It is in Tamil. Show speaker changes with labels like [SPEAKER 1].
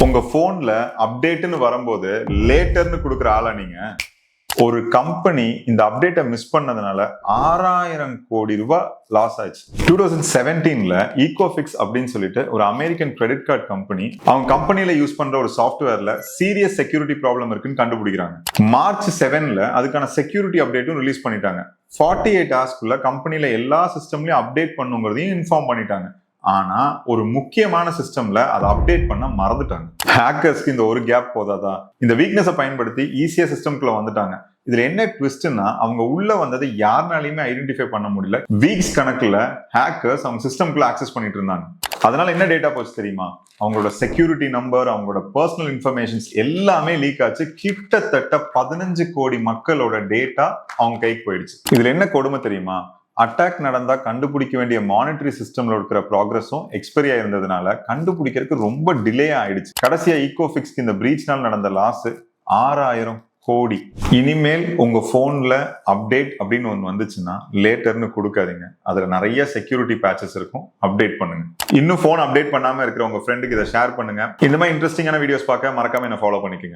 [SPEAKER 1] உங்க போன்ல அப்டேட்னு வரும்போது லேட்டர்னு கொடுக்குற ஆளா நீங்க? ஒரு கம்பெனி இந்த அப்டேட்டை மிஸ் பண்ணதுனால 6000 கோடி ரூபாய் லாஸ் ஆச்சு. 2017ல ஈகோஃபிக்ஸ் அப்படின்னு சொல்லிட்டு ஒரு அமெரிக்கன் கிரெடிட் கார்டு கம்பெனி அவங்க கம்பெனில யூஸ் பண்ற ஒரு சாஃப்ட்வேர்ல சீரியஸ் செக்யூரிட்டி ப்ராப்ளம் இருக்குன்னு கண்டுபிடிக்கிறாங்க. மார்ச் 7ல அதுக்கான செக்யூரிட்டி அப்டேட்டும் ரிலீஸ் பண்ணிட்டாங்க. 48 ஹவர்ஸ்க்குள்ள கம்பெனில எல்லா சிஸ்டம்லயும் அப்டேட் பண்ணுங்கிறதையும் இன்ஃபார்ம் பண்ணிட்டாங்க. ஆனா ஒரு முக்கியமான சிஸ்டம்ல அதை அப்டேட் பண்ண மறந்துட்டாங்க. ஹேக்கர்ஸ்க்கு இந்த ஒரு கேப் போதாதா? இந்த வீக்னஸை பயன்படுத்தி ஈஸியா சிஸ்டம்குள்ள வந்துட்டாங்க. இதுல என்ன ட்விஸ்ட்னா, அவங்க உள்ள வந்ததை யாருனாலையுமே ஐடென்டிஃபை பண்ண முடியல. வீக்ஸ் கணக்குல ஹேக்கர்ஸ் அவங்க சிஸ்டம்குள்ள ஆக்சஸ் பண்ணிட்டு இருந்தாங்க. அதனால என்ன டேட்டா போச்சு தெரியுமா? அவங்களோட செக்யூரிட்டி நம்பர், அவங்களோட பர்சனல் இன்ஃபர்மேஷன்ஸ் எல்லாமே லீக் ஆச்சு. கிட்டத்தட்ட 15 கோடி மக்களோட டேட்டா அவங்க கைக்கு போயிடுச்சு. இதுல என்ன கொடுமை தெரியுமா? அட்டாக் நடந்தா கண்டுபிடிக்க வேண்டிய மானிட்டரி சிஸ்டம்ல இருக்கிற ப்ராக்ரஸும் எக்ஸ்பைரி ஆயிருந்ததுனால கண்டுபிடிக்கிறதுக்கு ரொம்ப டிலே ஆயிடுச்சு. கடைசியா ஈகோஃபிக்ஸ்க்கு இந்த பிரீச்னால நடந்த லாஸ் 6000 கோடி. இனிமேல் உங்க போன்ல அப்டேட் அப்படின்னு ஒன்று வந்துச்சுன்னா லேட்டர்னு கொடுக்காதீங்க. அதுல நிறைய செக்யூரிட்டி பேச்சஸ் இருக்கும். அப்டேட் பண்ணுங்க. இன்னும் போன் அப்டேட் பண்ணாம இருக்கிற உங்க ஃப்ரெண்டுக்கு இதை ஷேர் பண்ணுங்க. இந்த மாதிரி இன்ட்ரெஸ்டிங்கான வீடியோஸ் பார்க்க மறக்காம என்ன ஃபாலோ பண்ணிக்கோங்க.